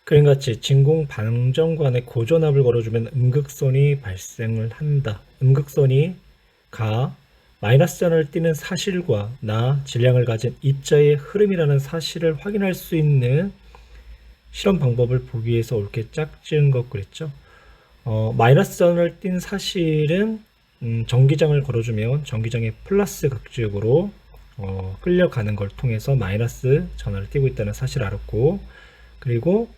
그림같이 진공 방정관에 고전압을 걸어주면 음극선이 발생을 한다. 음극선이 가 마이너스 전을 띠는 사실과 나 질량을 가진 입자의 흐름이라는 사실을 확인할 수 있는 실험 방법을 보기 위해서 옳게 짝지은 것 그랬죠. 마이너스 전을 띈 사실은 전기장을 걸어주면 전기장의 플러스 극지역으로 끌려가는 걸 통해서 마이너스 전하를 띄고 있다는 사실을 알았고, 그리고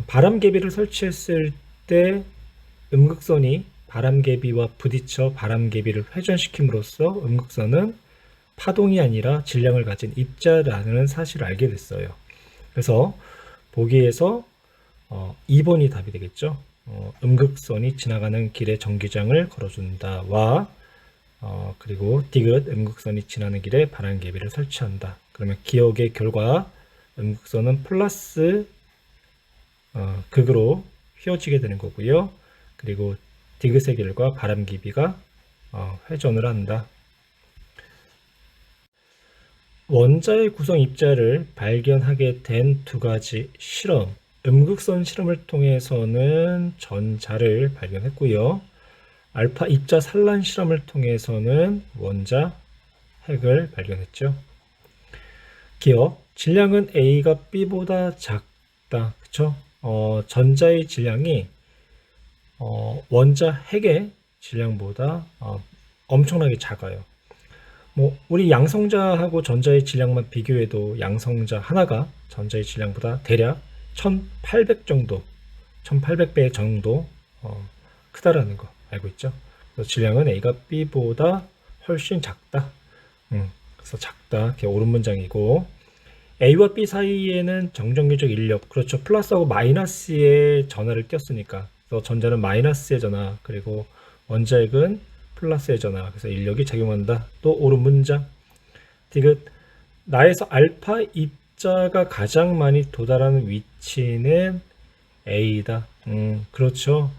바람개비를 설치했을 때 음극선이 바람개비와 부딪혀 바람개비를 회전시킴으로써 음극선은 파동이 아니라 질량을 가진 입자라는 사실을 알게 됐어요. 그래서 보기에서 2번이 답이 되겠죠. 음극선이 지나가는 길에 전기장을 걸어준다와 그리고 디귿 음극선이 지나는 길에 바람개비를 설치한다. 그러면 기억의 결과 음극선은 플러스 극으로 휘어지게 되는 거고요. 그리고 디귿의 길과 바람개비가 회전을 한다. 원자의 구성 입자를 발견하게 된 두 가지 실험, 음극선 실험을 통해서는 전자를 발견했고요. 알파 입자 산란 실험을 통해서는 원자 핵을 발견했죠. 기억, 질량은 A가 B보다 작다. 그쵸? 전자의 질량이 원자 핵의 질량보다 엄청나게 작아요. 우리 양성자하고 전자의 질량만 비교해도 양성자 하나가 전자의 질량보다 대략 1800 정도, 1800배 정도 크다라는 거 알고 있죠? 그래서 질량은 A가 B보다 훨씬 작다. 그래서 작다. 이렇게 옳은 문장이고, A와 B 사이에는 정전기적 인력, 그렇죠. 플러스하고 마이너스의 전하를 띄었으니까. 그래서 전자는 마이너스의 전하, 그리고 원자핵은 플러스의 전하. 그래서 인력이 작용한다. 또 옳은 문장. 디귿, 나에서 알파 입자가 가장 많이 도달하는 위치는 A다. 그렇죠.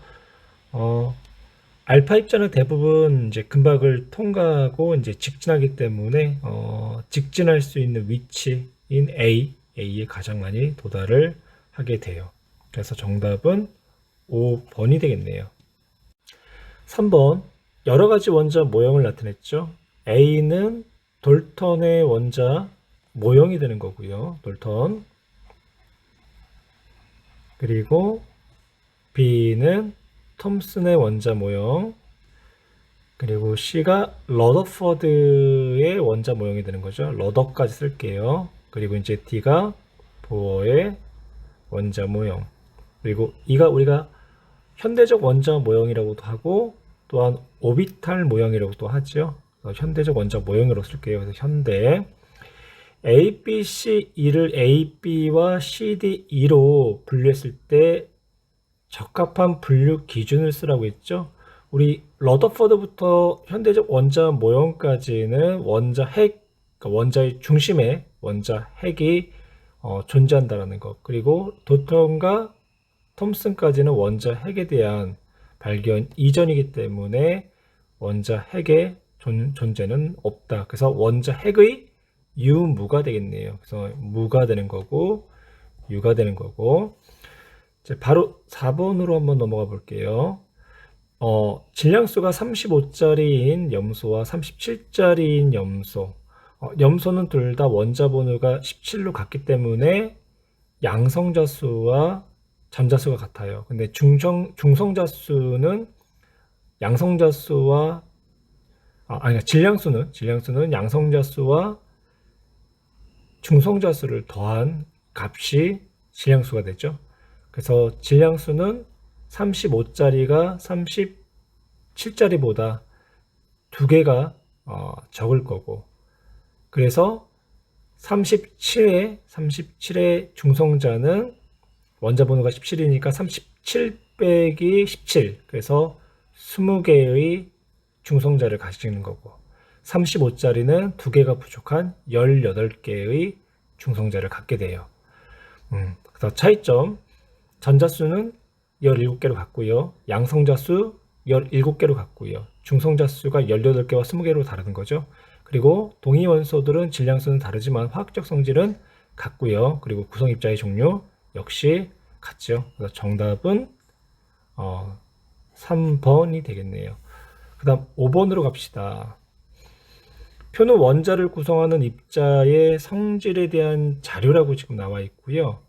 알파 입자는 대부분 이제 금박을 통과하고 이제 직진하기 때문에 직진할 수 있는 위치인 A에 가장 많이 도달을 하게 돼요. 그래서 정답은 5번이 되겠네요. 3번, 여러 가지 원자 모형을 나타냈죠. A는 돌턴의 원자 모형이 되는 거고요. 돌턴. 그리고 B는 톰슨의 원자 모형, 그리고 C가 러더퍼드의 원자 모형이 되는 거죠. 러더까지 쓸게요. 그리고 이제 D가 보어의 원자 모형, 그리고 E가 우리가 현대적 원자 모형이라고도 하고 또한 오비탈 모형이라고도 하죠. 현대적 원자 모형으로 쓸게요. 그래서 현대 A, B, C, E를 A, B와 C, D, E로 분류했을 때 적합한 분류 기준을 쓰라고 했죠. 우리 러더퍼드부터 현대적 원자 모형까지는 원자 핵, 그러니까 원자의 중심에 원자 핵이 존재한다라는 것. 그리고 도턴과 톰슨까지는 원자 핵에 대한 발견 이전이기 때문에 원자 핵의 존재는 없다. 그래서 원자 핵의 유무가 되겠네요. 그래서 무가 되는 거고 유가 되는 거고. 바로 4번으로 한번 넘어가 볼게요. 질량수가 35짜리인 염소와 37짜리인 염소. 염소는 둘 다 원자 번호가 17로 같기 때문에 양성자 수와 잠자수가 같아요. 근데 중성자 수는 양성자 수와 질량수는 양성자 수와 중성자 수를 더한 값이 질량수가 되죠. 그래서 질량수는 35짜리가 37짜리보다 2개가 적을 거고, 그래서 37의 중성자는 원자 번호가 17이니까 37 빼기 17, 그래서 20개의 중성자를 가지는 거고, 35짜리는 2개가 부족한 18개의 중성자를 갖게 돼요. 그래서 차이점, 전자수는 17개로 같고요. 양성자수 17개로 같고요. 중성자수가 18개와 20개로 다르는 거죠. 그리고 동위 원소들은 질량수는 다르지만 화학적 성질은 같고요. 그리고 구성입자의 종류 역시 같죠. 그래서 정답은 3번이 되겠네요. 그 다음 5번으로 갑시다. 표는 원자를 구성하는 입자의 성질에 대한 자료라고 지금 나와 있고요.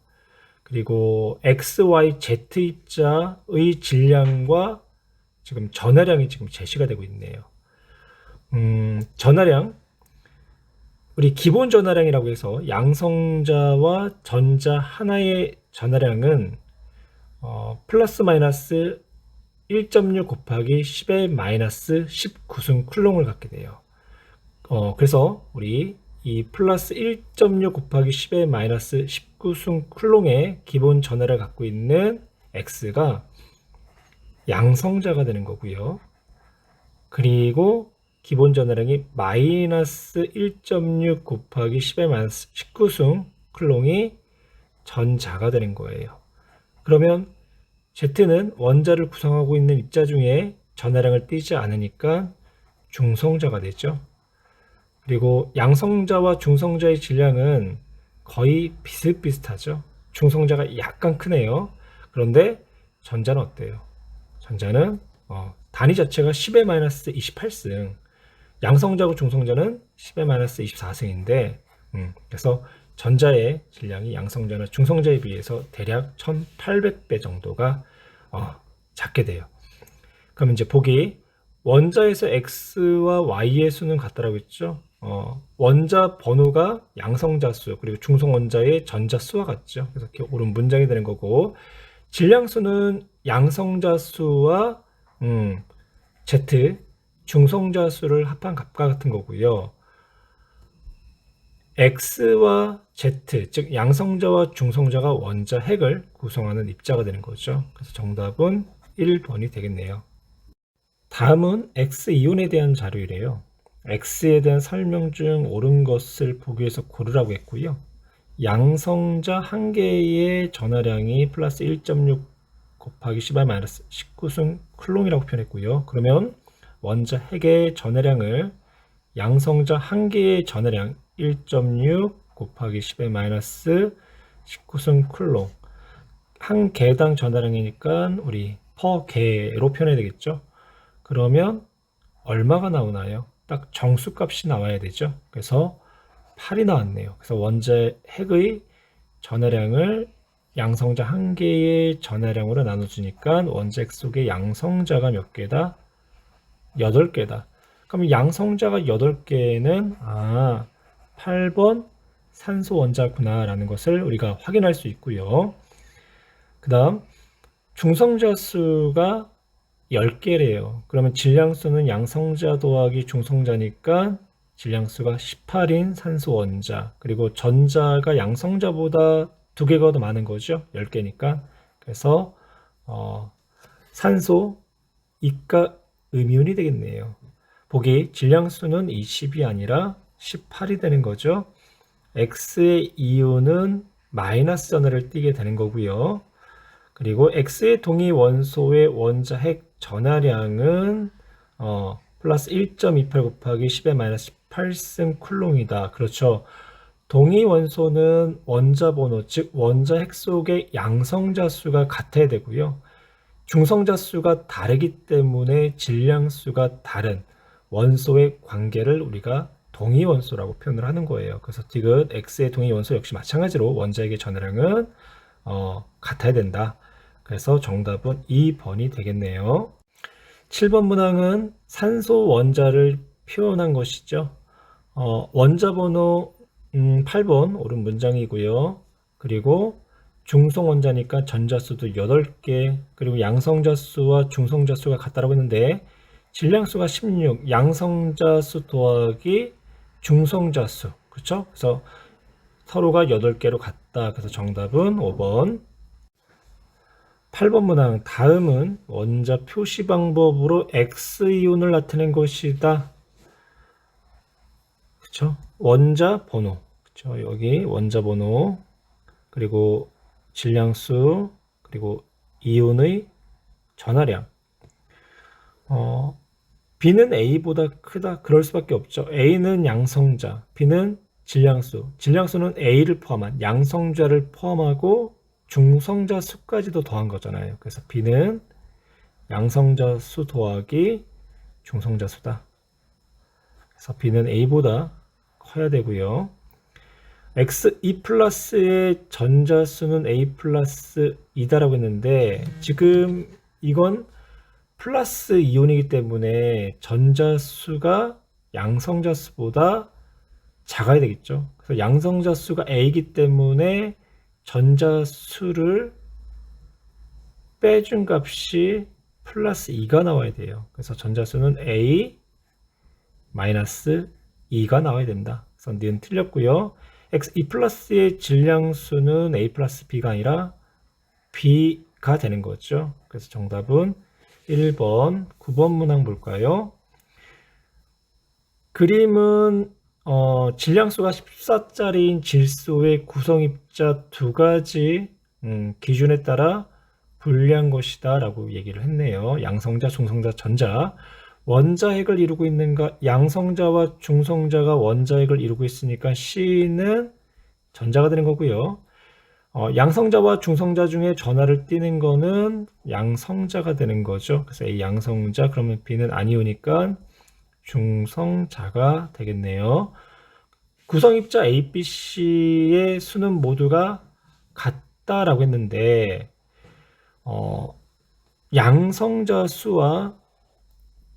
그리고 X, Y, Z 입자의 질량과 지금 전하량이 지금 제시가 되고 있네요. 전하량, 우리 기본 전하량이라고 해서 양성자와 전자 하나의 전하량은 플러스 마이너스 1.6 곱하기 10의 마이너스 19승 쿨롱을 갖게 돼요. 그래서 우리 이 플러스 1.6 곱하기 10의 마이너스 19승 쿨롱의 기본 전하를 갖고 있는 X가 양성자가 되는 거고요. 그리고 기본 전하량이 마이너스 1.6 곱하기 10의 마이너스 19승 쿨롱이 전자가 되는 거예요. 그러면 Z는 원자를 구성하고 있는 입자 중에 전하량을 띠지 않으니까 중성자가 되죠. 그리고 양성자와 중성자의 질량은 거의 비슷비슷하죠. 중성자가 약간 크네요. 그런데 전자는 어때요? 전자는 단위 자체가 10의 마이너스 28승, 양성자하고 중성자는 10의 마이너스 24승인데 그래서 전자의 질량이 양성자나 중성자에 비해서 대략 1800배 정도가 작게 돼요. 그럼 이제 보기 원자에서 X와 Y의 수는 같다라고 했죠. 원자 번호가 양성자 수 그리고 중성 원자의 전자 수와 같죠. 그래서 이렇게 옳은 문장이 되는 거고 질량 수는 양성자 수와 Z 중성자 수를 합한 값과 같은 거고요. X와 Z, 즉 양성자와 중성자가 원자 핵을 구성하는 입자가 되는 거죠. 그래서 정답은 1번이 되겠네요. 다음은 X이온에 대한 자료이래요. X에 대한 설명 중 옳은 것을 보기 위해서 고르라고 했고요. 양성자 한 개의 전하량이 플러스 1.6 곱하기 10의 마이너스 19승 쿨롱이라고 표현했고요. 그러면 원자 핵의 전하량을 양성자 한 개의 전하량 1.6 곱하기 10의 마이너스 19승 쿨롱 한 개당 전하량이니까 우리 퍼 개로 표현해야 되겠죠. 그러면 얼마가 나오나요? 딱 정수값이 나와야 되죠. 그래서 8이 나왔네요. 그래서 원자 핵의 전하량을 양성자 한 개의 전하량으로 나눠주니까 원자 핵 속에 양성자가 몇 개다? 8개다. 그럼 양성자가 8개는 8번 산소 원자구나 라는 것을 우리가 확인할 수 있고요. 그 다음 중성자 수가 10개래요. 그러면 질량수는 양성자 더하기 중성자니까 질량수가 18인 산소 원자 그리고 전자가 양성자보다 2개가 더 많은 거죠. 10개니까. 그래서 산소 이가 음이온이 되겠네요. 보기 질량수는 20이 아니라 18이 되는 거죠. X의 이온은 마이너스 전하를 띠게 되는 거고요. 그리고 X의 동위 원소의 원자 핵 전하량은 플러스 1.28 곱하기 10의 마이너스 18승 쿨롱이다. 그렇죠. 동위 원소는 원자 번호, 즉 원자 핵 속의 양성자 수가 같아야 되고요. 중성자 수가 다르기 때문에 질량 수가 다른 원소의 관계를 우리가 동위 원소라고 표현을 하는 거예요. 그래서 디귿 X의 동위 원소 역시 마찬가지로 원자 핵의 전하량은 같아야 된다. 그래서 정답은 2번이 되겠네요. 7번 문항은 산소 원자를 표현한 것이죠. 원자 번호 8번 옳은 문장이고요. 그리고 중성 원자니까 전자수도 8개 그리고 양성자 수와 중성자 수가 같다라고 했는데 질량수가 16 양성자 수 더하기 중성자 수 그렇죠? 그래서 서로가 8개로 같다. 그래서 정답은 5번. 8번 문항 다음은 원자 표시 방법으로 X이온을 나타낸 것이다. 그쵸? 원자 번호. 그쵸? 여기 원자 번호. 그리고 질량수. 그리고 이온의 전하량. B는 A보다 크다. 그럴 수밖에 없죠. A는 양성자. B는 질량수. 질량수는 A를 포함한 양성자를 포함하고 중성자 수까지도 더한 거잖아요. 그래서 B는 양성자 수 더하기 중성자 수다. 그래서 B는 A보다 커야 되고요. X2 플러스의 전자수는 A 플러스 2다라고 했는데 지금 이건 플러스 이온이기 때문에 전자수가 양성자수보다 작아야 되겠죠. 그래서 양성자수가 A이기 때문에 전자수를 빼준 값이 플러스 2가 나와야 돼요. 그래서 전자수는 A 마이너스 2가 나와야 된다. 그래서 니은 틀렸고요. X2 플러스의 질량수는 A 플러스 B가 아니라 B가 되는 거죠. 그래서 정답은 1번, 9번 문항 볼까요? 그림은 질량수가 14짜리인 질소의 구성입자 두 가지 기준에 따라 분리한 것이다 라고 얘기를 했네요. 양성자, 중성자, 전자. 원자핵을 이루고 있는가? 양성자와 중성자가 원자핵을 이루고 있으니까 C는 전자가 되는 거고요. 양성자와 중성자 중에 전하를 띠는 거는 양성자가 되는 거죠. 그래서 A 양성자, 그러면 B는 아니오니까 중성자가 되겠네요. 구성입자 A, B, C의 수는 모두가 같다라고 했는데 양성자 수와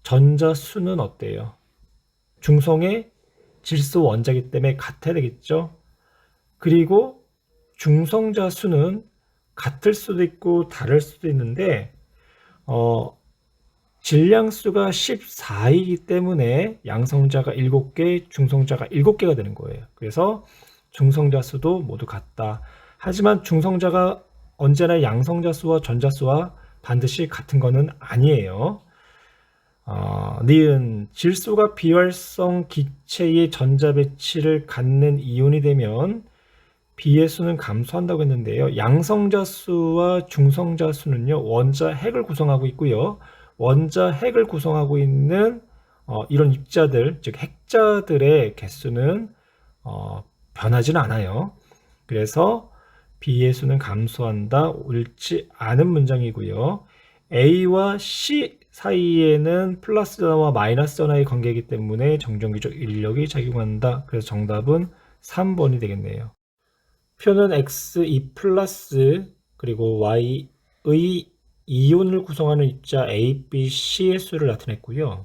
전자 수는 어때요? 중성의 질소 원자이기 때문에 같아야 되겠죠? 그리고 중성자 수는 같을 수도 있고 다를 수도 있는데 질량수가 14이기 때문에 양성자가 7개, 중성자가 7개가 되는 거예요. 그래서 중성자 수도 모두 같다. 하지만 중성자가 언제나 양성자 수와 전자 수와 반드시 같은 것은 아니에요. 니은 질소가 비활성 기체의 전자 배치를 갖는 이온이 되면 B의 수는 감소한다고 했는데요. 양성자 수와 중성자 수는요, 원자 핵을 구성하고 있고요. 원자 핵을 구성하고 있는 이런 입자들, 즉 핵자들의 개수는 변하지는 않아요. 그래서 B의 수는 감소한다, 옳지 않은 문장이고요. A와 C 사이에는 플러스 전화와 마이너스 전화의 관계이기 때문에 정전기적 인력이 작용한다. 그래서 정답은 3번이 되겠네요. 표는 X2 플러스 그리고 Y의 이온을 구성하는 입자 A, B, C의 수를 나타냈고요.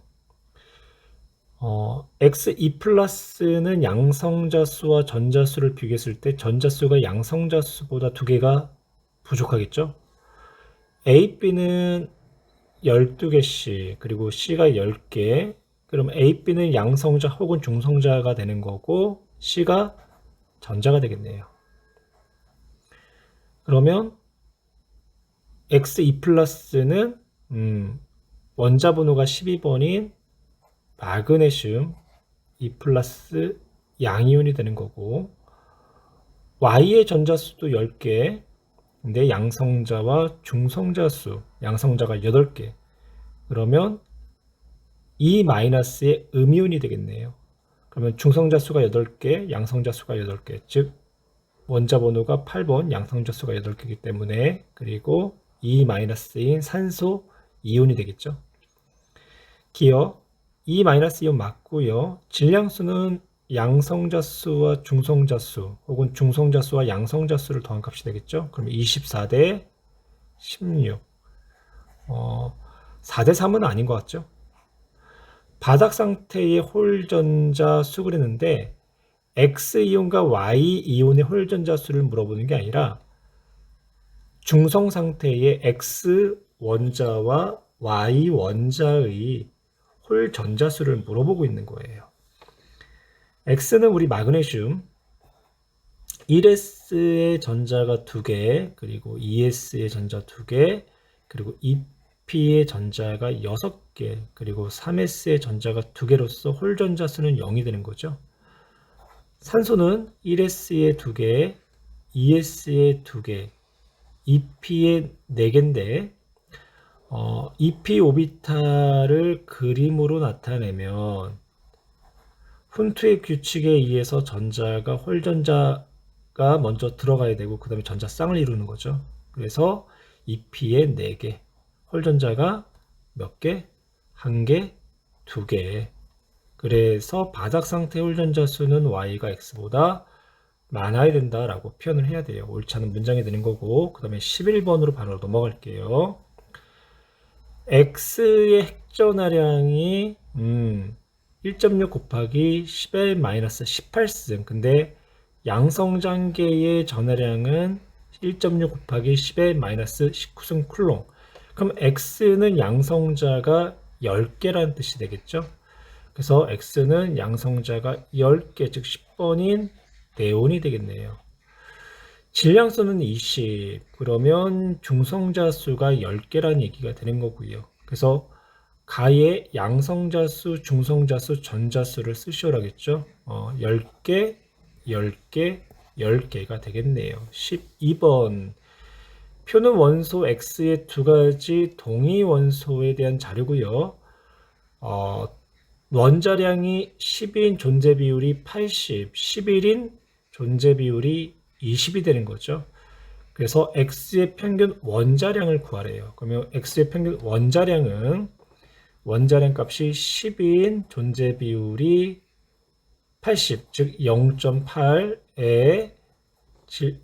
X2 플러스는 양성자 수와 전자 수를 비교했을 때 전자 수가 양성자 수보다 2개가 부족하겠죠? A, B는 12개씩 그리고 C가 10개. 그럼 A, B는 양성자 혹은 중성자가 되는 거고 C가 전자가 되겠네요. 그러면 X2 플러스는 원자 번호가 12번인 마그네슘 2 플러스 양이온이 되는 거고 Y의 전자수도 10개 근데 양성자와 중성자 수 양성자가 8개 그러면 E 마이너스의 음이온이 되겠네요. 그러면 중성자 수가 8개 양성자 수가 8개 즉 원자 번호가 8번 양성자 수가 8개이기 때문에 그리고 E-인 산소 이온이 되겠죠. 기억 E-이온 맞고요. 질량수는 양성자수와 중성자수 혹은 중성자수와 양성자수를 더한 값이 되겠죠. 그럼 24대 16 4대 3은 아닌 것 같죠. 바닥 상태의 홀전자 수 그랬는데 X이온과 Y이온의 홀전자 수를 물어보는 게 아니라 중성 상태의 X 원자와 Y 원자의 홀 전자수를 물어보고 있는 거예요. X는 우리 마그네슘 1s의 전자가 2개, 그리고 2s의 전자 2개, 그리고 2p의 전자가 6개, 그리고 3s의 전자가 2개로서 홀 전자수는 0이 되는 거죠. 산소는 1s의 2개, 2s의 2개, 2p의 4개인데 2p 오비탈을 그림으로 나타내면 훈트의 규칙에 의해서 전자가 홀전자의 전자가 먼저 들어가야 되고 그 다음에 전자쌍을 이루는 거죠. 그래서 2p에 4개, 홀전자가 몇 개? 1개, 2개. 그래서 바닥 상태 홀전자 수는 y가 x보다 많아야 된다라고 표현을 해야 돼요. 옳지 않은 문장이 되는 거고, 그 다음에 11번으로 바로 넘어갈게요. x의 핵전하량이 1.6 곱하기 10의 마이너스 18승. 근데 양성장계의 전하량은 1.6 곱하기 10의 마이너스 19승 쿨롱. 그럼 x는 양성자가 10개라는 뜻이 되겠죠. 그래서 x는 양성자가 10개, 즉 10번인 네온이 되겠네요. 질량수는 20, 그러면 중성자 수가 10개라는 얘기가 되는 거고요. 그래서 가의 양성자 수, 중성자 수, 전자 수를 쓰시오라겠죠. 10개, 10개, 10개가 되겠네요. 12번. 표는 원소 X의 두 가지 동위 원소에 대한 자료고요. 원자량이 10인 존재 비율이 80, 11인 존재 비율이 20이 되는 거죠. 그래서 X의 평균 원자량을 구하래요. 그러면 X의 평균 원자량은 원자량 값이 10인 존재 비율이 80, 즉 0.8에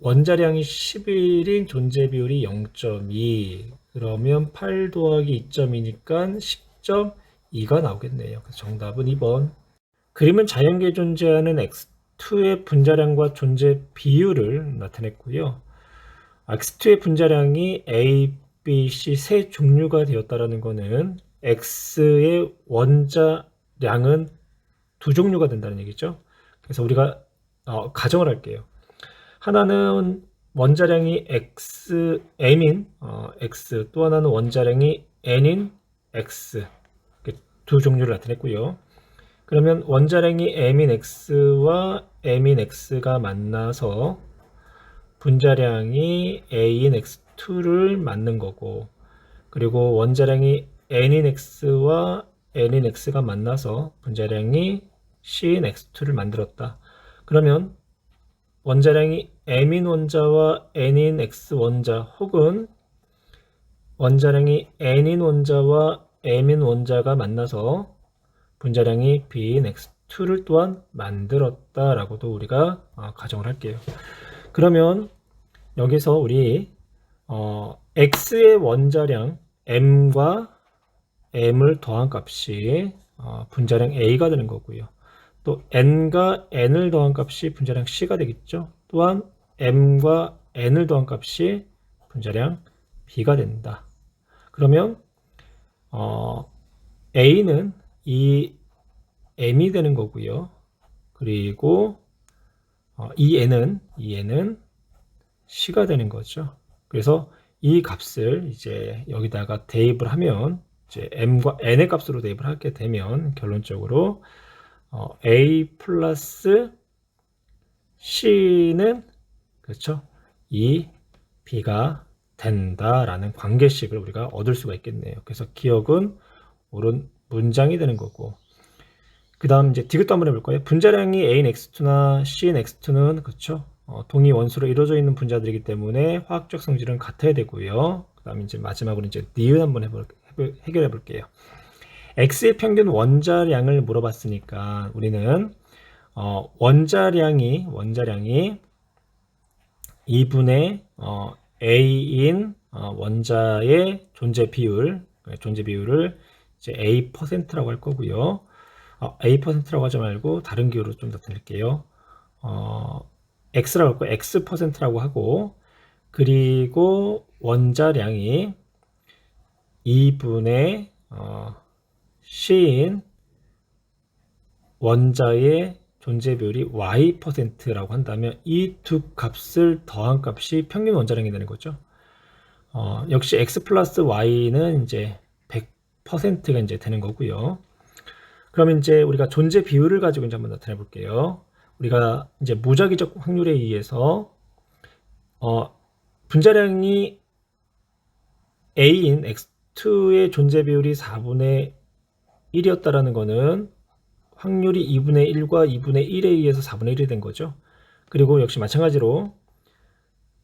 원자량이 11인 존재 비율이 0.2, 그러면 8 더하기 2.2니까 10.2가 나오겠네요. 그래서 정답은 2번. 그림은 자연계에 존재하는 X2의 분자량과 존재 비율을 나타냈고요. X2의 분자량이 A, B, C 세 종류가 되었다라는 것은 X의 원자량은 두 종류가 된다는 얘기죠. 그래서 우리가 가정을 할게요. 하나는 원자량이 M인 X, 또 하나는 원자량이 N인 X, 두 종류를 나타냈고요. 그러면 원자량이 M인 X와 M인 X가 만나서 분자량이 A인 X2를 만든 거고, 그리고 원자량이 N인 X와 N인 X가 만나서 분자량이 C인 X2를 만들었다. 그러면 원자량이 M인 원자와 N인 X 원자, 혹은 원자량이 N인 원자와 M인 원자가 만나서 분자량이 B인 X2를 또한 만들었다라고도 우리가 가정을 할게요. 그러면 여기서 우리 X의 원자량 M과 M을 더한 값이 분자량 A가 되는 거고요. 또 N과 N을 더한 값이 분자량 C가 되겠죠. 또한 M과 N을 더한 값이 분자량 B가 된다. 그러면 A는 이 M이 되는 거고요. 그리고 이 N은 C가 되는 거죠. 그래서 이 값을 이제 여기다가 대입을 하면, 이제 M과 N의 값으로 대입을 하게 되면 결론적으로 A 플러스 C는 그렇죠, 이 B가 된다라는 관계식을 우리가 얻을 수가 있겠네요. 그래서 기억은 옳은 문장이 되는 거고, 그 다음 이제 디귿도 한번 해볼 거예요. 분자량이 A인 X2나 C인 X2는 그렇죠, 동위 원소로 이루어져 있는 분자들이기 때문에 화학적 성질은 같아야 되고요. 그 다음 이제 마지막으로 이제 니은 한번 해결해 볼게요. X의 평균 원자량을 물어봤으니까 우리는 원자량이 2분의 A인 원자의 존재 비율을 이제 A%라고 할 거고요. A%라고 하지 말고 다른 기호로 좀 나타낼게요. X라고 할 거예요. X%라고 하고, 그리고 원자량이 2분의 C인 원자의 존재 비율이 Y%라고 한다면 이 두 값을 더한 값이 평균 원자량이 되는 거죠. 역시 X 플러스 Y는 이제 100%가 이제 되는 거고요. 그러면 이제 우리가 존재 비율을 가지고 이제 한번 나타내 볼게요. 우리가 이제 무작위적 확률에 의해서 분자량이 A인 X2의 존재 비율이 4분의 1이었다라는 거는 확률이 2분의 1과 2분의 1에 의해서 4분의 1이 된 거죠. 그리고 역시 마찬가지로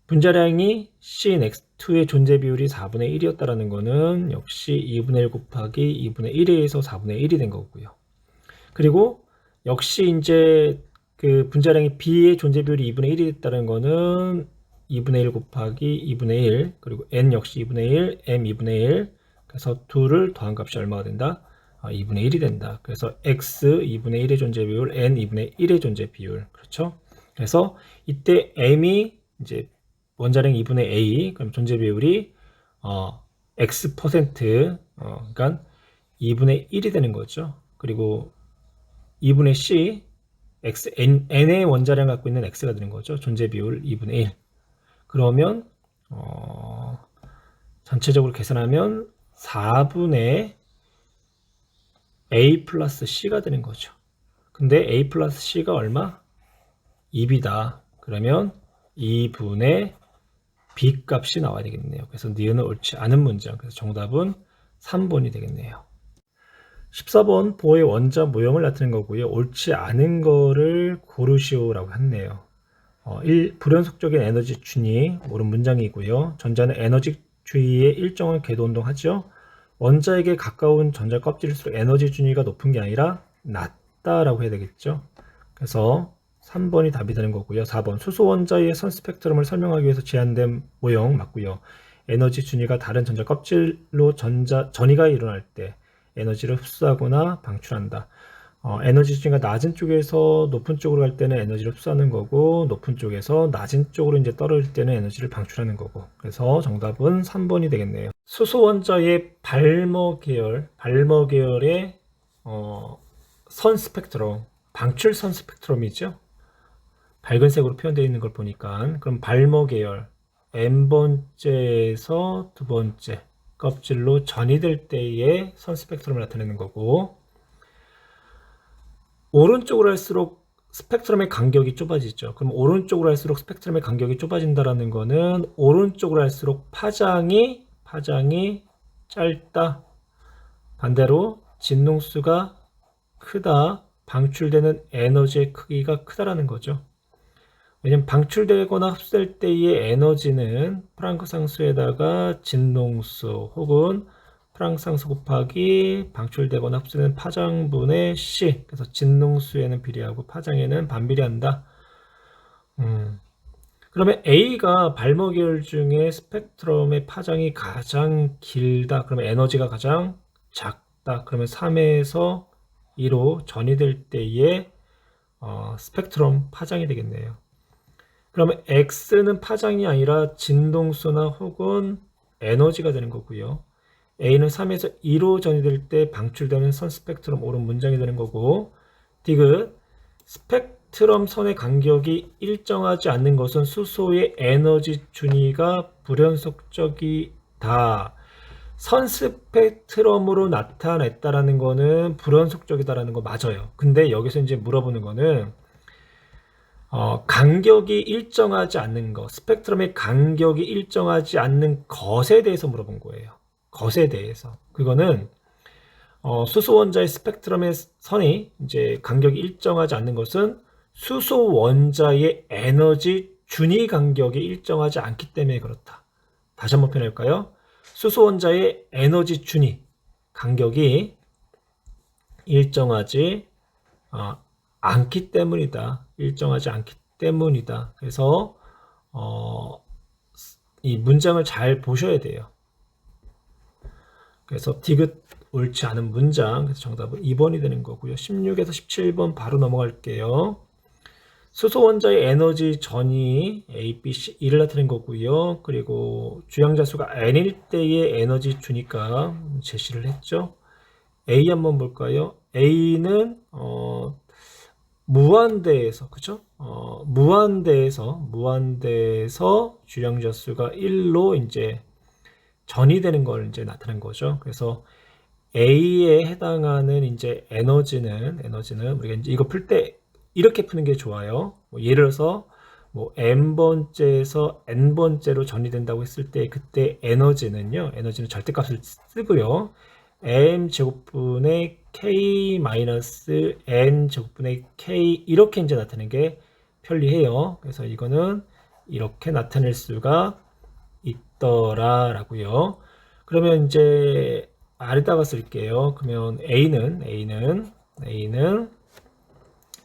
분자량이 Cn(x2)의 존재 비율이 4분의 1이었다라는 거는 역시 2분의 1 곱하기 2분의 1에서 4분의 1이 된 거고요. 그리고 역시 이제 그 분자량이 B의 존재 비율이 2분의 1이 됐다는 거는 2분의 1 곱하기 2분의 1, 그리고 N 역시 2분의 1, M 2분의 1. 그래서 둘을 더한 값이 얼마가 된다? 2분의 1이 된다. 그래서 X 2분의 1의 존재 비율, N 2분의 1의 존재 비율. 그렇죠? 그래서 이때 M이 이제 원자량 2분의 A, 그럼 존재 비율이 X 퍼센트, 그러니까 2분의 1이 되는 거죠. 그리고 2분의 C, N의 원자량 갖고 있는 X가 되는 거죠. 존재 비율 2분의 1. 그러면 전체적으로 계산하면 4분의 A 플러스 C가 되는 거죠. 근데 A 플러스 C가 얼마? 2B다. 그러면 2분의 B 값이 나와야 되겠네요. 그래서 니은은 옳지 않은 문장. 그래서 정답은 3번이 되겠네요. 14번 보호의 원자 모형을 나타낸 거고요. 옳지 않은 거를 고르시오라고 했네요. 1. 불연속적인 에너지 준위, 옳은 문장이고요. 전자는 에너지 주위에 일정한 궤도 운동하죠. 원자에게 가까운 전자 껍질일수록 에너지 준위가 높은 게 아니라 낮다라고 해야 되겠죠. 그래서 3번이 답이 되는 거고요. 4번 수소 원자의 선 스펙트럼을 설명하기 위해서 제안된 모형 맞고요. 에너지 준위가 다른 전자 껍질로 전이가 일어날 때 에너지를 흡수하거나 방출한다. 에너지 준위가 낮은 쪽에서 높은 쪽으로 갈 때는 에너지를 흡수하는 거고, 높은 쪽에서 낮은 쪽으로 이제 떨어질 때는 에너지를 방출하는 거고. 그래서 정답은 3번이 되겠네요. 수소 원자의 발머 계열의 선 스펙트럼, 방출 선 스펙트럼이죠. 밝은 색으로 표현되어 있는 걸 보니까, 그럼 발머 계열 n번째에서 두 번째 껍질로 전이될 때의 선 스펙트럼을 나타내는 거고, 오른쪽으로 할수록 스펙트럼의 간격이 좁아지죠. 그럼 오른쪽으로 할수록 스펙트럼의 간격이 좁아진다라는 거는 오른쪽으로 할수록 파장이 짧다. 반대로 진동수가 크다. 방출되는 에너지의 크기가 크다라는 거죠. 왜냐면 방출되거나 흡수될 때의 에너지는 프랑크 상수에다가 진동수 혹은 프랑크 상수 곱하기 방출되거나 흡수되는 파장분의 C. 그래서 진동수에는 비례하고 파장에는 반비례한다. 그러면 A가 발머 계열 중에 스펙트럼의 파장이 가장 길다. 그러면 에너지가 가장 작다. 그러면 3에서 2로 전이될 때의 스펙트럼 파장이 되겠네요. 그러면 X는 파장이 아니라 진동수나 혹은 에너지가 되는 거고요. A는 3에서 2로 전이될 때 방출되는 선 스펙트럼 옳은 문장이 되는 거고, 디귿 스펙트럼 선의 간격이 일정하지 않는 것은 수소의 에너지 준위가 불연속적이다. 선 스펙트럼으로 나타냈다라는 거는 불연속적이다라는 거 맞아요. 근데 여기서 이제 물어보는 거는 간격이 일정하지 않는 것, 스펙트럼의 간격이 일정하지 않는 것에 대해서 물어본 거예요. 것에 대해서. 그거는 수소 원자의 스펙트럼의 선이 이제 간격이 일정하지 않는 것은 수소 원자의 에너지 준위 간격이 일정하지 않기 때문에 그렇다. 다시 한번 표현할까요? 수소 원자의 에너지 준위 간격이 일정하지 않기 때문이다. 일정하지 않기 때문이다. 그래서 이 문장을 잘 보셔야 돼요. 그래서 디귿 옳지 않은 문장. 그래서 정답은 2번이 되는 거고요. 16에서 17번 바로 넘어갈게요. 수소 원자의 에너지 전이 A, B, C, E를 나타낸 거고요. 그리고 주양자 수가 N일 때의 에너지 주니까 제시를 했죠. A 한번 볼까요? A는 무한대에서 그쵸? 무한대에서 주량자 수가 1로 이제 전이되는 걸 이제 나타낸 거죠. 그래서 A에 해당하는 이제 에너지는 우리가 이제 이거 풀 때 이렇게 푸는 게 좋아요. 예를 들어서 n번째에서 n번째로 전이된다고 했을 때 그때 에너지는 절대값을 쓰고요. m 제곱분의 k 마이너스 n 제곱분의 k 이렇게 이제 나타내는 게 편리해요. 그래서 이거는 이렇게 나타낼 수가 있더라라고요. 그러면 이제 아래다가 쓸게요. 그러면 A는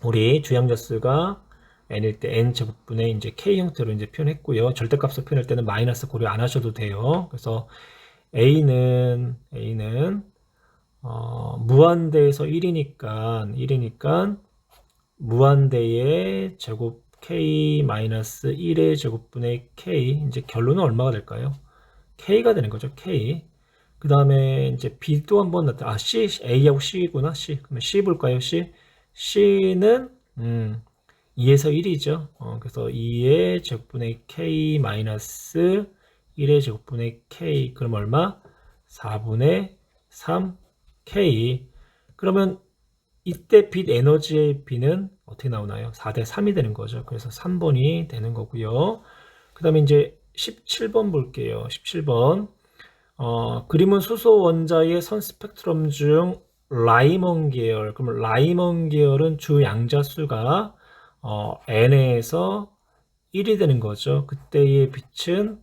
우리 주양자수가 n일 때 n 제곱분의 이제 k 형태로 이제 표현했고요. 절대값을 표현할 때는 마이너스 고려 안 하셔도 돼요. 그래서 A는 무한대에서 1이니까 무한대의 제곱 k 마이너스 1의 제곱분의 k, 이제 결론은 얼마가 될까요? k가 되는 거죠. k. 그 다음에 이제 b도 한번 나타나. c, a하고 c구나. c. 그러면 c 볼까요? c는 2에서 1이죠. 그래서 2의 제곱분의 k 마이너스 1의 제곱분의 k. 그럼 얼마? 4분의 3k. 그러면 이때 빛 에너지의 B는 어떻게 나오나요? 4대 3이 되는 거죠. 그래서 3번이 되는 거고요. 그 다음에 이제 17번 볼게요. 17번. 그림은 수소 원자의 선 스펙트럼 중 라이먼 계열. 그럼 라이먼 계열은 주 양자수가 n에서 1이 되는 거죠. 그때의 빛은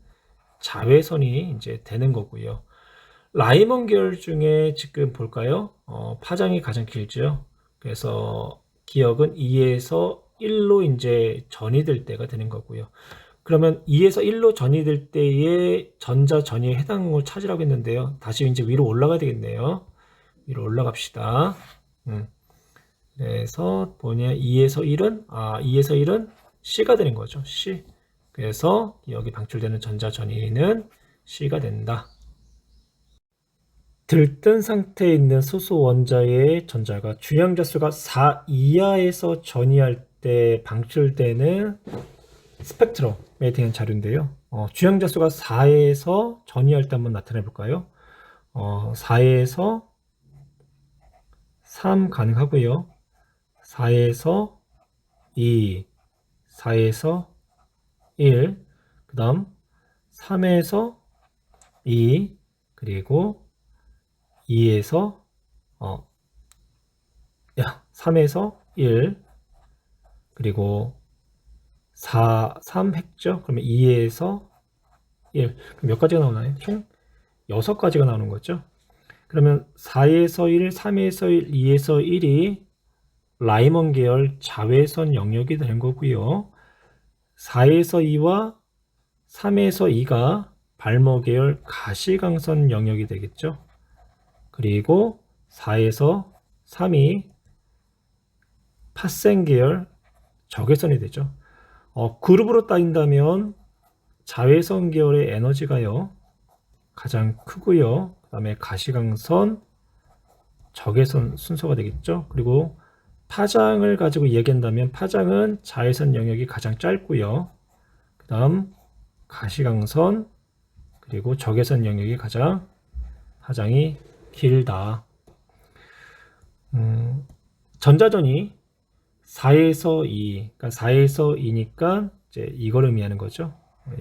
자외선이 이제 되는 거고요. 라이먼 계열 중에 지금 볼까요? 파장이 가장 길죠. 그래서 기억은 2에서 1로 이제 전이될 때가 되는 거고요. 그러면 2에서 1로 전이될 때의 전자 전이에 해당한 걸 찾으라고 했는데요. 다시 이제 위로 올라가야 되겠네요. 위로 올라갑시다. 그래서 뭐냐? 2에서 1은 C가 되는 거죠. C. 그래서 여기 방출되는 전자 전이는 C가 된다. 들뜬 상태에 있는 수소 원자의 전자가 주양자수가 4 이하에서 전이할 때 방출되는 스펙트럼에 대한 자료인데요. 주양자수가 4에서 전이할 때 한번 나타내 볼까요? 4에서 3 가능하고요. 4에서 2, 4에서 1, 그 다음 3에서 2, 그리고 2에서 3에서 1, 그리고 3 했죠? 그러면 2에서 1. 그럼 몇 가지가 나오나요? 총 6가지가 나오는 거죠. 그러면 4에서 1, 3에서 1, 2에서 1이 라이먼 계열 자외선 영역이 되는 거고요. 4에서 2와 3에서 2가 발모 계열 가시광선 영역이 되겠죠. 그리고 4에서 3이 파생 계열 적외선이 되죠. 그룹으로 따진다면 자외선 계열의 에너지가요 가장 크고요. 그 다음에 가시광선, 적외선 순서가 되겠죠. 그리고 파장을 가지고 얘기한다면 파장은 자외선 영역이 가장 짧고요. 그 다음 가시광선, 그리고 적외선 영역이 가장 파장이 길다. 전자전이 4에서 2, 그러니까 4에서 2니까 이제 이걸 의미하는 거죠.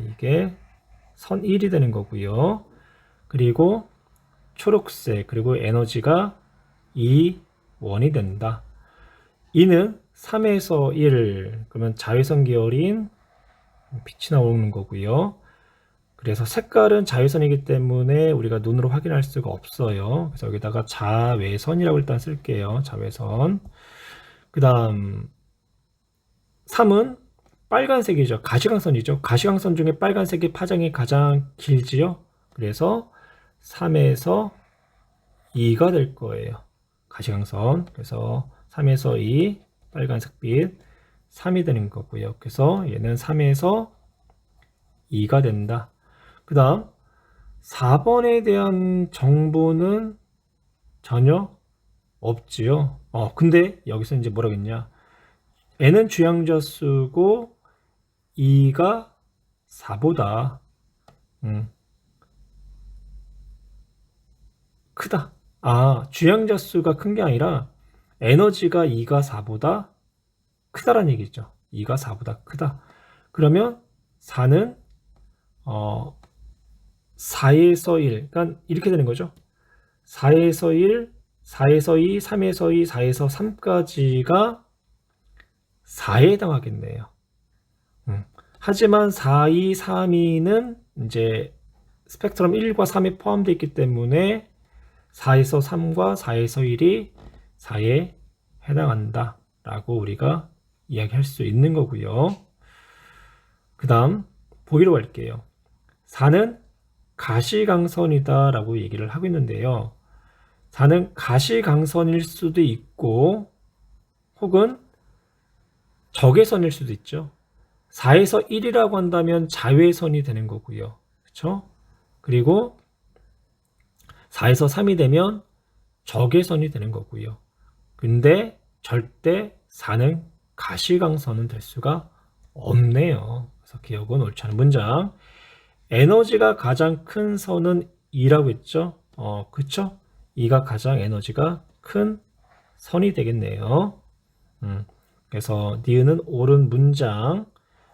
이게 선 1이 되는 거고요. 그리고 초록색, 그리고 에너지가 2원이 된다. 이는 3에서 1, 그러면 자외선 계열인 빛이 나오는 거고요. 그래서 색깔은 자외선이기 때문에 우리가 눈으로 확인할 수가 없어요. 그래서 여기다가 자외선이라고 일단 쓸게요. 자외선. 그 다음 3은 빨간색이죠. 가시광선이죠. 가시광선 중에 빨간색이 파장이 가장 길지요. 그래서 3에서 2가 될 거예요. 가시광선. 그래서 3에서 2 빨간색빛 3이 되는 거고요. 그래서 얘는 3에서 2가 된다. 그 다음 4번에 대한 정보는 전혀 없지요. 근데 여기서 이제 뭐라고 했냐? n은 주양자수고 2가 4보다 크다. 주양자수가 큰 게 아니라 에너지가 2가 4보다 크다라는 얘기죠. 2가 4보다 크다. 그러면 4는 4에서 1, 그러니까 이렇게 되는 거죠. 4에서 1, 4에서 2, 3에서 2, 4에서 3까지가 4에 해당하겠네요. 하지만 4, 2, 3, 2는 이제 스펙트럼 1과 3이 포함되어 있기 때문에 4에서 3과 4에서 1이 4에 해당한다 라고 우리가 이야기할 수 있는 거고요. 그 다음 보기로 갈게요. 4는 가시광선이다 라고 얘기를 하고 있는데요. 4는 가시광선일 수도 있고 혹은 적외선일 수도 있죠. 4에서 1이라고 한다면 자외선이 되는 거고요. 그렇죠? 그리고 4에서 3이 되면 적외선이 되는 거고요. 근데 절대 4는 가시광선은 될 수가 없네요. 그래서 기억은 옳지 않은 문장. 에너지가 가장 큰 선은 2라고 했죠? 그쵸? 2가 가장 에너지가 큰 선이 되겠네요. 그래서 니은은 옳은 문장.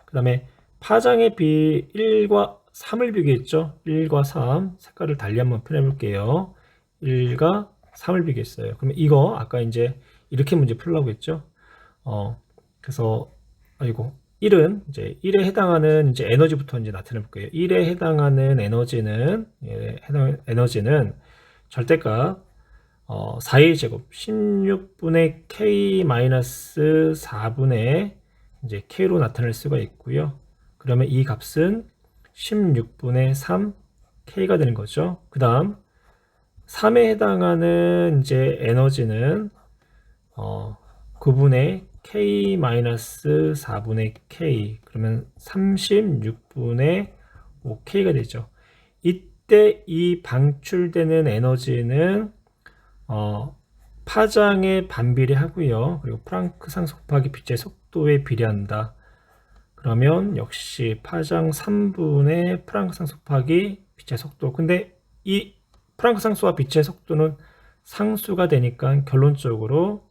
그 다음에 파장의 비 1과 3을 비교했죠? 1과 3 색깔을 달리 한번 표현해 볼게요. 1과 3을 비교했어요. 그러면 이거 아까 이제 이렇게 문제 풀라고 했죠? 그래서 아이고 1은 이제 1에 해당하는 이제 에너지부터 이제 나타내 볼게요. 1에 해당하는 에너지는 절대값 4의 제곱 16분의 k-4분의 이제 k로 나타낼 수가 있고요. 그러면 이 값은 16분의 3 k가 되는 거죠. 그 다음 3에 해당하는 이제 에너지는 9분의 k-4분의 k 그러면 36분의 5k가 되죠. 이때 이 방출되는 에너지는 파장에 반비례하고요. 그리고 프랑크 상수 곱하기 빛의 속도에 비례한다. 그러면 역시 파장 3분의 프랑크 상수 곱하기 빛의 속도. 근데 이 프랑크 상수와 빛의 속도는 상수가 되니까 결론적으로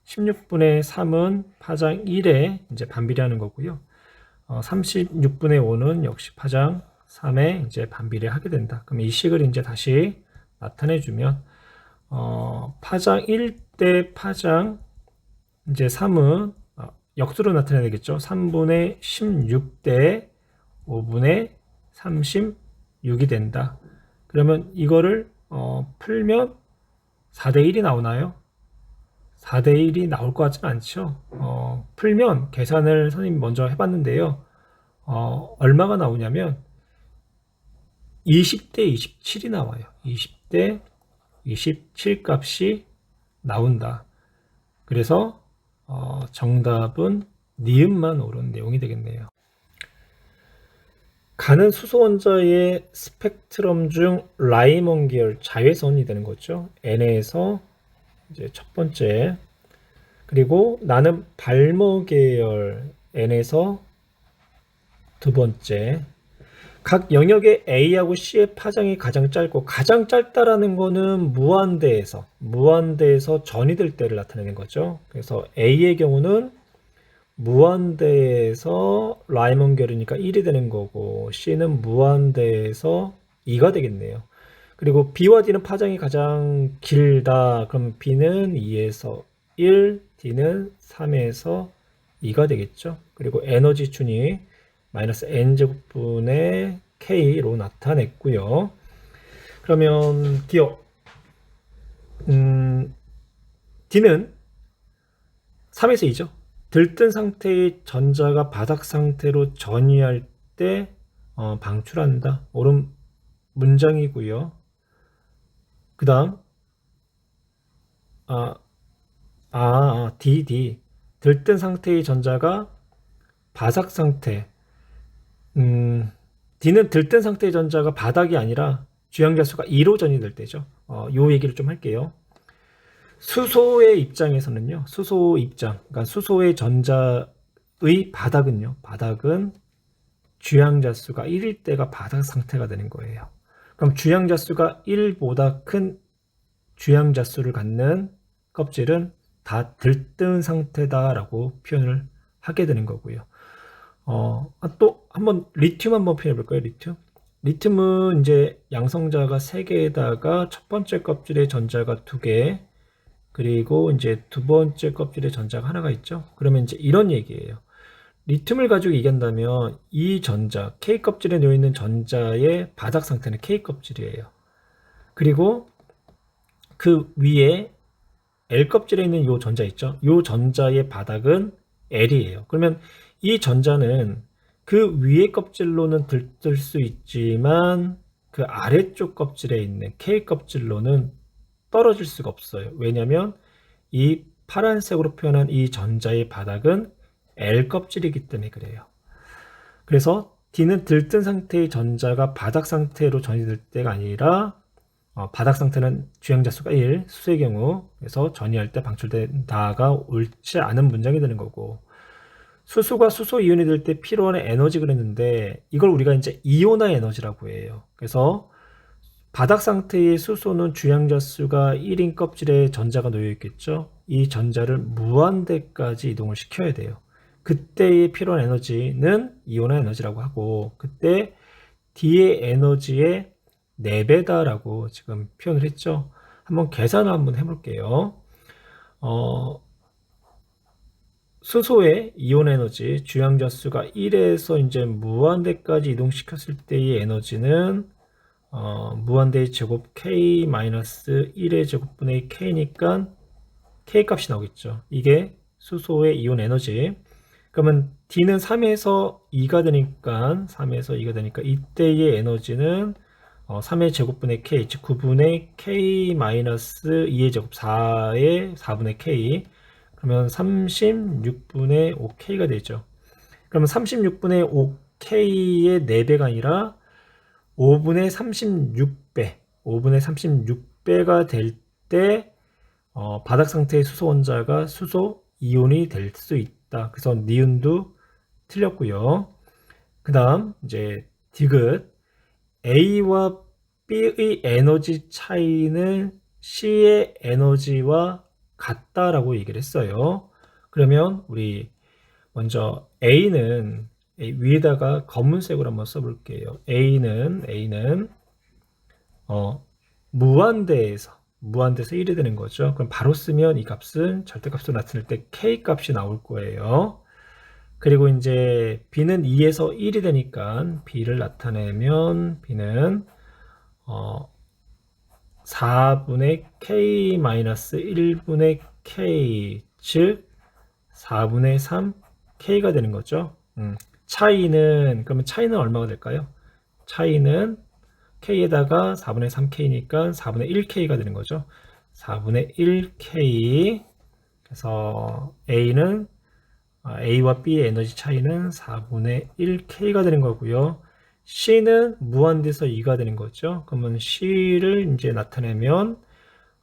16분의 3은 파장 1에 이제 반비례하는 거고요. 36분의 5는 역시 파장 3에 이제 반비례하게 된다. 그럼 이 식을 이제 다시 나타내 주면 파장 1대 파장 이제 3은 역수로 나타내야 되겠죠. 3분의 16대 5분의 36이 된다. 그러면 이거를 풀면 4대 1이 나오나요? 4대 1이 나올 것 같지는 않죠. 풀면 계산을 선생님이 먼저 해봤는데요. 얼마가 나오냐면 20대 27이 나와요. 20대 27 값이 나온다. 그래서 정답은 니은만 옳은 내용이 되겠네요. 가는 수소 원자의 스펙트럼 중 라이먼 계열 자외선이 되는 거죠. N에서 이제 첫 번째. 그리고 나는 발모 계열 N에서 두 번째. 각 영역의 A하고 C의 파장이 가장 짧고 가장 짧다라는 거는 무한대에서 전이 될 때를 나타내는 거죠. 그래서 A의 경우는 무한대에서 라이먼 계열이니까 1이 되는 거고 C는 무한대에서 2가 되겠네요. 그리고 B와 D는 파장이 가장 길다. 그럼 B는 2에서 1, D는 3에서 2가 되겠죠. 그리고 에너지 준이 마이너스 n제곱분의 k로 나타냈고요. 그러면 D는 3에서 2죠. 들뜬 상태의 전자가 바닥 상태로 전이할 때 방출한다. 옳은 문장이고요. 그 다음 D 들뜬 상태의 전자가 바닥 상태 D는 들뜬 상태의 전자가 바닥이 아니라 주양자수가 2로 전이될 때죠. 요 얘기를 좀 할게요. 수소의 입장에서는요. 수소 입장, 그러니까 수소의 전자의 바닥은 주양자수가 1일 때가 바닥 상태가 되는 거예요. 그럼 주양자수가 1보다 큰 주양자수를 갖는 껍질은 다 들뜬 상태다라고 표현을 하게 되는 거고요. 또 한번 리튬 한번 표현해 볼까요? 리튬은 이제 양성자가 3개에다가 첫 번째 껍질에 전자가 2개, 그리고 이제 두 번째 껍질에 전자가 하나가 있죠. 그러면 이제 이런 얘기예요. 리튬을 가지고 얘기한다면 이 전자, K 껍질에 놓여 있는 전자의 바닥 상태는 K 껍질이에요. 그리고 그 위에 L 껍질에 있는 이 전자 있죠? 이 전자의 바닥은 L이에요. 그러면 이 전자는 그 위에 껍질로는 들뜰 수 있지만 그 아래쪽 껍질에 있는 K 껍질로는 떨어질 수가 없어요. 왜냐하면 이 파란색으로 표현한 이 전자의 바닥은 L 껍질이기 때문에 그래요. 그래서 D는 들뜬 상태의 전자가 바닥 상태로 전이될 때가 아니라 바닥 상태는 주양자 수가 1, 수의 경우 그래서 전이할 때 방출된다가 옳지 않은 문장이 되는 거고, 수소가 수소 이온이 될 때 필요한 에너지 그랬는데 이걸 우리가 이제 이온화 에너지라고 해요. 그래서 바닥 상태의 수소는 주양자 수가 1인 껍질에 전자가 놓여 있겠죠. 이 전자를 무한대까지 이동을 시켜야 돼요. 그때의 필요한 에너지는 이온화 에너지라고 하고, 그때 D의 에너지의 4배다라고 지금 표현을 했죠. 한번 계산을 한번 해볼게요. 수소의 이온 에너지 주양자 수가 1에서 이제 무한대까지 이동시켰을 때의 에너지는 무한대의 제곱 K-1의 제곱분의 K니까 K 값이 나오겠죠. 이게 수소의 이온 에너지. 그러면 D는 3에서 2가 되니까 이때의 에너지는 3의 제곱분의 K, 즉 9분의 K-2의 제곱 4의 4분의 K, 그러면 36분의 5K가 되죠. 그러면 36분의 5K의 4배가 아니라 5분의 36배가 될 때 바닥 상태의 수소 원자가 수소 이온이 될 수 있다. 그래서 니은도 틀렸고요. 그 다음 이제 디귿, A와 B의 에너지 차이는 C의 에너지와 같다라고 얘기를 했어요. 그러면 우리 먼저 A는 위에다가 검은색으로 한번 써볼게요. A는 무한대에서 1이 되는 거죠. 그럼 바로 쓰면 이 값은 절대값으로 나타낼 때 K 값이 나올 거예요. 그리고 이제 B는 2에서 1이 되니까 B를 나타내면 B는 4분의 K-1분의 K, 즉 4분의 3 K가 되는 거죠. 그러면 차이는 얼마가 될까요? 차이는 K에다가 4분의 3K니까 4분의 1K가 되는 거죠. 4분의 1K. 그래서 A와 B의 에너지 차이는 4분의 1K가 되는 거고요. C는 무한대에서 2가 되는 거죠. 그러면 C를 이제 나타내면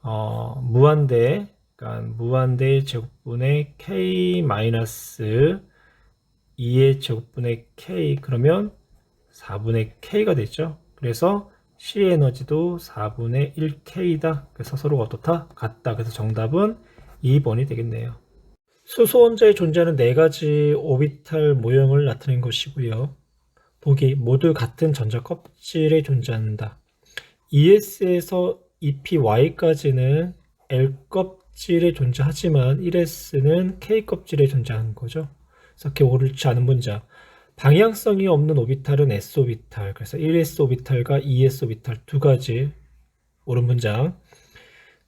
그러니까 무한대 제곱분의 K-2의 제곱분의 K, 그러면 4분의 K가 되죠. 그래서 C 에너지도 4분의 1K다. 그래서 서로가 어떻다? 같다. 그래서 정답은 2번이 되겠네요. 수소 원자에 존재하는 4가지 오비탈 모형을 나타낸 것이고요. 보기 모두 같은 전자 껍질에 존재한다. ES에서 EPY까지는 L 껍질에 존재하지만 1S는 K 껍질에 존재하는 거죠. 그래서 이렇게 옳지 않은 문장. 방향성이 없는 오비탈은 S 오비탈. 그래서 1S 오비탈과 2S 오비탈 두 가지 옳은 문장.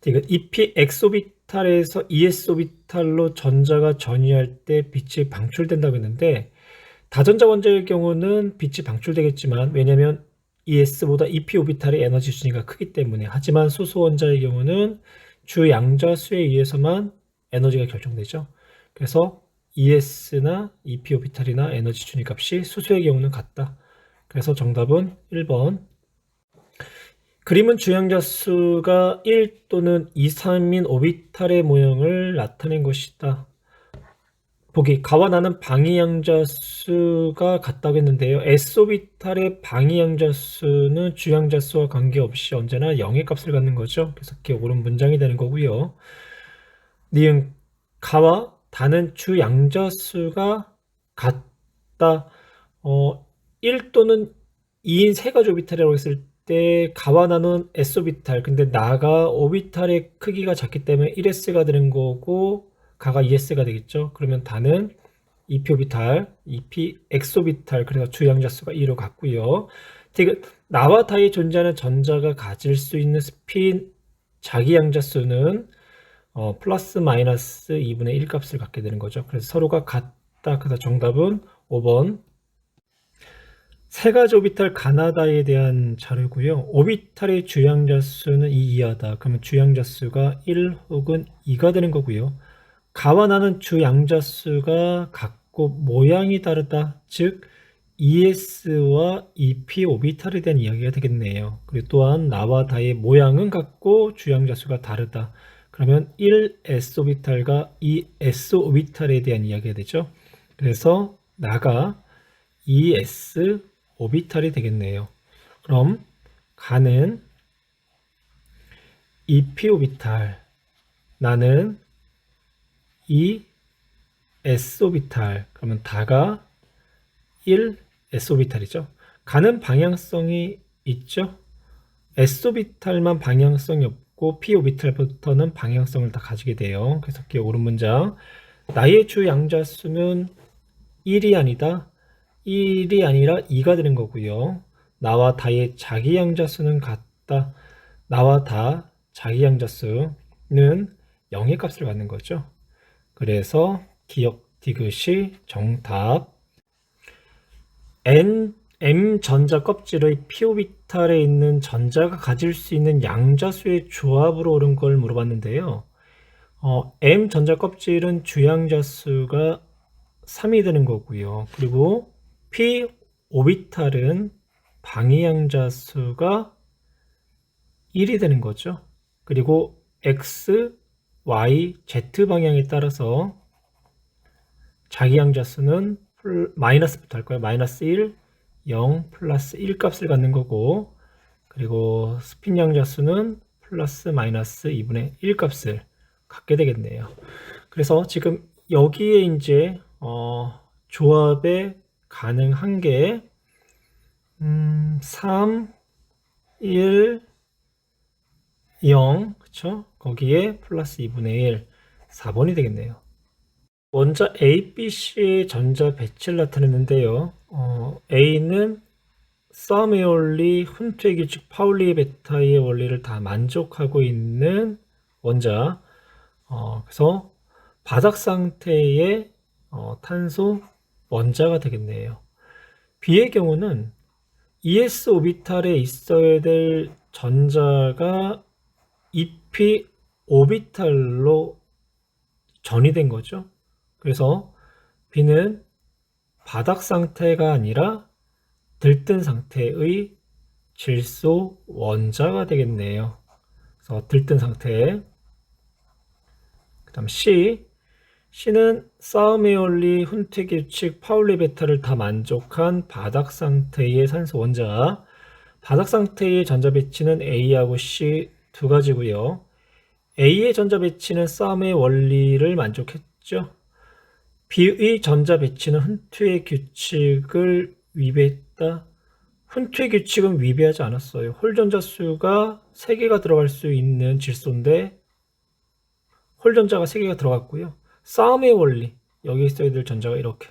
EPX 오비탈에서 ES 오비탈로 전자가 전이할 때 빛이 방출된다고 했는데, 다전자 원자의 경우는 빛이 방출되겠지만, 왜냐하면 ES보다 EP 오비탈의 에너지 순위가 크기 때문에. 하지만 수소 원자의 경우는 주 양자 수에 의해서만 에너지가 결정되죠. 그래서 ES나 EP 오비탈이나 에너지 순위 값이 수소의 경우는 같다. 그래서 정답은 1번. 그림은 주양자 수가 1 또는 2, 3인 오비탈의 모형을 나타낸 것이다. 보기 가와 나는 방위양자 수가 같다고 했는데요. S오비탈의 방위양자 수는 주양자 수와 관계없이 언제나 0의 값을 갖는 거죠. 그래서 이렇게 옳은 문장이 되는 거고요. 니은 가와 다는 주양자 수가 같다. 1 또는 2인 세 가지 오비탈이라고 했을 때 가와 나는 S오비탈, 근데 나가 오비탈의 크기가 작기 때문에 1S가 되는 거고 가가 2S가 되겠죠. 그러면 다는 EP 오비탈, EP 엑소비탈, 그래서 주양자수가 2로 같고요. 디귿 나와 다에 존재하는 전자가 가질 수 있는 스핀 자기양자수는 플러스 마이너스 2분의 1 값을 갖게 되는 거죠. 그래서 서로가 같다. 그래서 정답은 5번. 세 가지 오비탈 가나다에 대한 자료고요. 오비탈의 주양자수는 2 이하다. 그러면 주양자수가 1 혹은 2가 되는 거고요. 가와 나는 주양자수가 같고 모양이 다르다. 즉 ES와 EP 오비탈에 대한 이야기가 되겠네요. 그리고 또한 나와 다의 모양은 같고 주양자수가 다르다. 그러면 1s 오비탈과 2s 오비탈에 대한 이야기가 되죠. 그래서 나가 2s 오비탈이 되겠네요. 그럼 가는 EP 오비탈, 나는 2s 오비탈, 그러면 다가 1s 오비탈이죠. 가는 방향성이 있죠. s 오비탈만 방향성이 없고 p 오비탈부터는 방향성을 다 가지게 돼요. 그래서 그 옳은 문장, 나의 주 양자수는 1이 아니다. 1이 아니라 2가 되는 거고요. 나와 다의 자기 양자수는 같다. 나와 다 자기 양자수는 0의 값을 갖는 거죠. 그래서 기억 디귿이 정답. M 전자 껍질의 p 오비탈에 있는 전자가 가질 수 있는 양자수의 조합으로 옳은 걸 물어봤는데요. M 전자 껍질은 주양자수가 3이 되는 거고요. 그리고 p 오비탈은 방위양자수가 1이 되는 거죠. 그리고 x, y, z 방향에 따라서 자기양자수는 마이너스부터 할 거예요. 마이너스 1, 0, 플러스 1 값을 갖는 거고, 그리고 스핀 양자수는 플러스 마이너스 2분의 1 값을 갖게 되겠네요. 그래서 지금 여기에 이제 조합에 가능한 게 3, 1, 0, 그쵸? 거기에 플러스 2분의 1, 4번이 되겠네요. 원자 A, B, C의 전자 배치를 나타냈는데요. A는 서메올리, 훈트의 규칙, 파울리 베타의 원리를 다 만족하고 있는 원자. 그래서 바닥 상태의 탄소 원자가 되겠네요. B의 경우는 ES 오비탈에 있어야 될 전자가 EP 오비탈로 전이된 거죠. 그래서 B는 바닥 상태가 아니라 들뜬 상태의 질소 원자가 되겠네요. 그래서 들뜬 상태. 그 다음 C는 사우메올리, 훈트 규칙, 파울리 베타를 다 만족한 바닥 상태의 산소 원자. 바닥 상태의 전자 배치는 A하고 C 두 가지고요. A의 전자 배치는 썸의 원리를 만족했죠. B의 전자 배치는 훈트의 규칙을 위배했다. 훈트의 규칙은 위배하지 않았어요. 홀 전자 수가 3개가 들어갈 수 있는 질소인데 홀 전자가 3개가 들어갔고요. 싸움의 원리, 여기 있어야 될 전자가 이렇게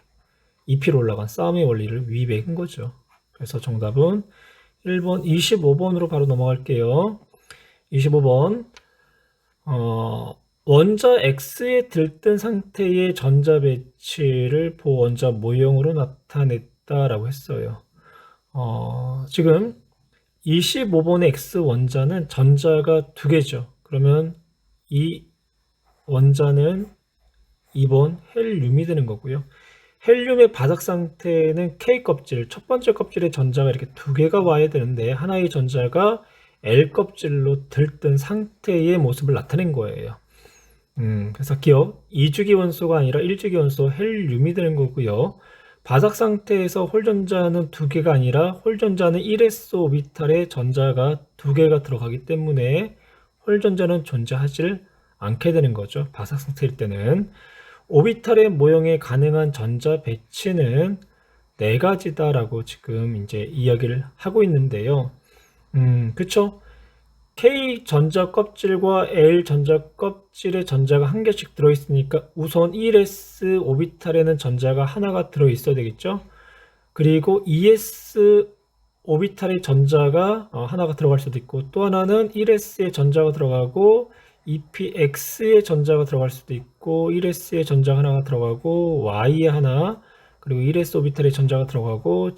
2p로 올라간 싸움의 원리를 위배한 거죠. 그래서 정답은 1번, 25번으로 바로 넘어갈게요. 25번 원자 X에 들뜬 상태의 전자 배치를 보원자 모형으로 나타냈다라고 했어요. 지금 25번의 X 원자는 전자가 2개죠. 그러면 이 원자는 2번 헬륨이 되는 거고요. 헬륨의 바닥 상태는 K 껍질, 첫 번째 껍질에 전자가 이렇게 2개가 와야 되는데 하나의 전자가 L 껍질로 들뜬 상태의 모습을 나타낸 거예요. 그래서 기억, 2주기 원소가 아니라 1주기 원소 헬륨이 되는 거고요. 바닥 상태에서 홀전자는 2개가 아니라 홀전자는 1s 오비탈에 전자가 2개가 들어가기 때문에 홀전자는 존재하지 않게 되는 거죠. 바닥 상태일 때는. 오비탈의 모형에 가능한 전자 배치는 4가지다라고 지금 이제 이야기를 하고 있는데요. 그쵸? K 전자 껍질과 L 전자 껍질에 전자가 한 개씩 들어있으니까 우선 1s 오비탈에는 전자가 하나가 들어있어야 되겠죠. 그리고 2s 오비탈의 전자가 하나가 들어갈 수도 있고, 또 하나는 1s의 전자가 들어가고 2px의 전자가 들어갈 수도 있고, 1s의 전자가 하나가 들어가고 y에 하나, 그리고 1s 오비탈의 전자가 들어가고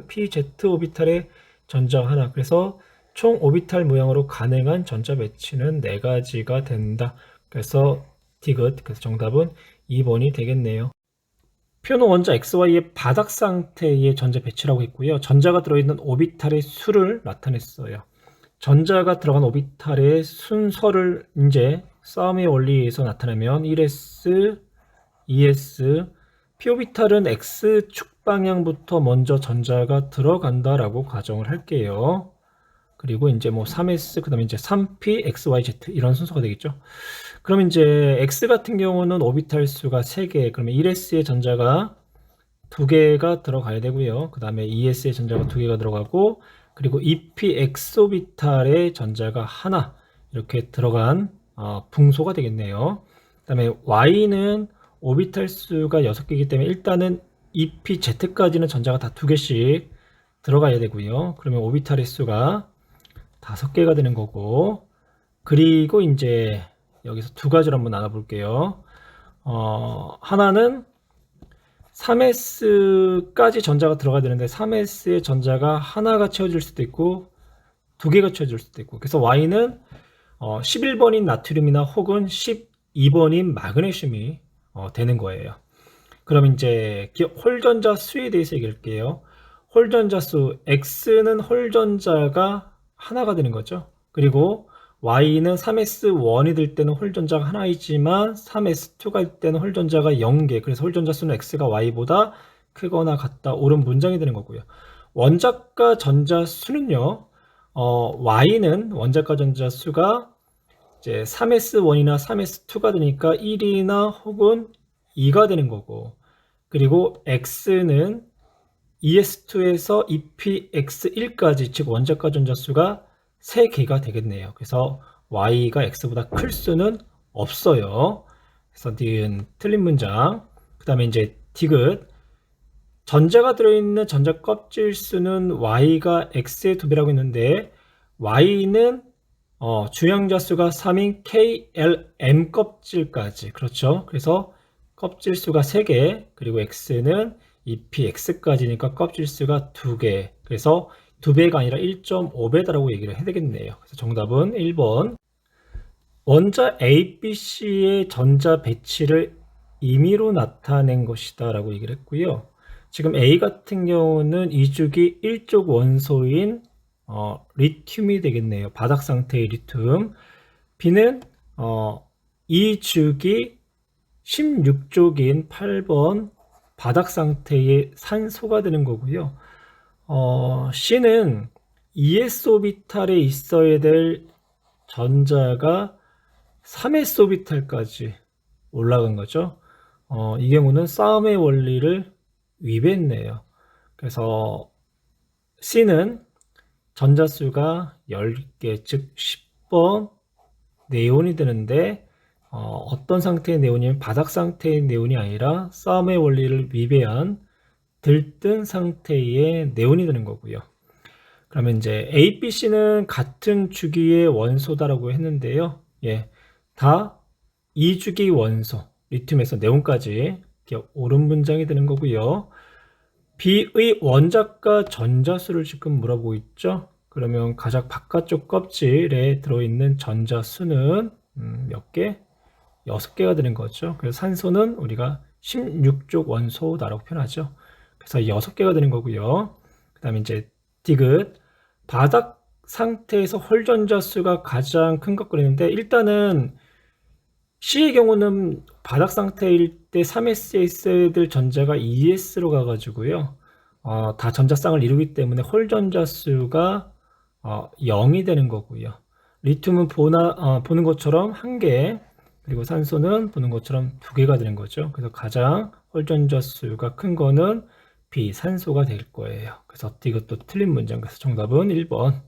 pz 오비탈의 전자가 하나. 그래서 총 오비탈 모양으로 가능한 전자 배치는 4가지가 된다. 그래서 디귿, 그래서 정답은 2번이 되겠네요. 표는 원자 XY의 바닥 상태의 전자 배치라고 했고요. 전자가 들어있는 오비탈의 수를 나타냈어요. 전자가 들어간 오비탈의 순서를 이제 싸움의 원리에서 나타내면 1s, 2s, p오비탈은 x축 방향부터 먼저 전자가 들어간다라고 가정을 할게요. 그리고 이제 뭐 3s, 그 다음에 이제 3p, xyz 이런 순서가 되겠죠. 그럼 이제 x 같은 경우는 오비탈 수가 3개, 그러면 1s의 전자가 2개가 들어가야 되고요. 그 다음에 2s의 전자가 2개가 들어가고, 그리고 2p x오비탈의 전자가 하나 이렇게 들어간 붕소가 되겠네요. 그 다음에 y는 오비탈 수가 6개이기 때문에 일단은 2pz까지는 전자가 다 2개씩 들어가야 되고요. 그러면 오비탈의 수가 5개가 되는 거고, 그리고 이제 여기서 2가지로 한번 나눠 볼게요. 하나는 3s까지 전자가 들어가야 되는데 3s의 전자가 하나가 채워질 수도 있고 2개가 채워질 수도 있고, 그래서 y는 11번인 나트륨이나 혹은 12번인 마그네슘이 되는 거예요. 그럼 이제 홀전자 수에 대해서 얘기할게요. 홀전자 수 x는 홀전자가 하나가 되는 거죠. 그리고 y는 3s1이 될 때는 홀전자가 하나이지만 3s2가 될 때는 홀전자가 0개. 그래서 홀전자 수는 x가 y보다 크거나 같다. 옳은 문장이 되는 거고요. 원자과 전자 수는요. y는 원자과 전자 수가 이제 3s1이나 3s2가 되니까 1이나 혹은 2가 되는 거고, 그리고 x는 ES2에서 EPX1까지, 즉 원자과 전자 수가 3개가 되겠네요. 그래서 y가 x보다 클 수는 없어요. 그래서 니은 틀린 문장. 그 다음에 이제 디귿, 전자가 들어있는 전자 껍질 수는 y가 x의 2배라고 했는데 y는 주양자 수가 3인 KLM 껍질까지, 그렇죠. 그래서 껍질 수가 3개, 그리고 x는 EPX까지니까 껍질 수가 2개. 그래서 2배가 아니라 1.5배다라고 얘기를 해야 되겠네요. 그래서 정답은 1번. 원자 A, B, C의 전자 배치를 임의로 나타낸 것이다 라고 얘기를 했고요. 지금 A 같은 경우는 2주기 1족 원소인 리튬이 되겠네요. 바닥 상태의 리튬. B는 2주기 16족인 8번 바닥 상태의 산소가 되는 거고요. C는 ES 오비탈에 있어야 될 전자가 3s 오비탈까지 올라간 거죠. 이 경우는 싸움의 원리를 위배했네요. 그래서 C는 전자수가 10개, 즉 10번 네온이 되는데 어떤 상태의 네온이면 바닥 상태의 네온이 아니라 싸움의 원리를 위배한 들뜬 상태의 네온이 되는 거고요. 그러면 이제 A, B, C는 같은 주기의 원소다라고 했는데요. 예, 다 2주기 원소, 리튬에서 네온까지 옳은 문장이 되는 거고요. B의 원자과 전자수를 지금 물어보고 있죠. 그러면 가장 바깥쪽 껍질에 들어있는 전자수는 몇 개? 6개가 되는 거죠. 그래서 산소는 우리가 16족 원소다라고 표현하죠. 그래서 6개가 되는 거고요. 그 다음에 이제 디귿, 바닥 상태에서 홀전자 수가 가장 큰 것 그랬는데, 일단은 C의 경우는 바닥 상태일 때 3s에 있어야 될 전자가 2s로 가가지고요. 다 전자쌍을 이루기 때문에 홀전자 수가 0이 되는 거고요. 리튬은 보는 것처럼 1개, 그리고 산소는 보는 것처럼 2개가 되는 거죠. 그래서 가장 홀전자 수가 큰 거는 B, 산소가 될 거예요. 그래서 이것도 틀린 문장. 그래서 정답은 1번.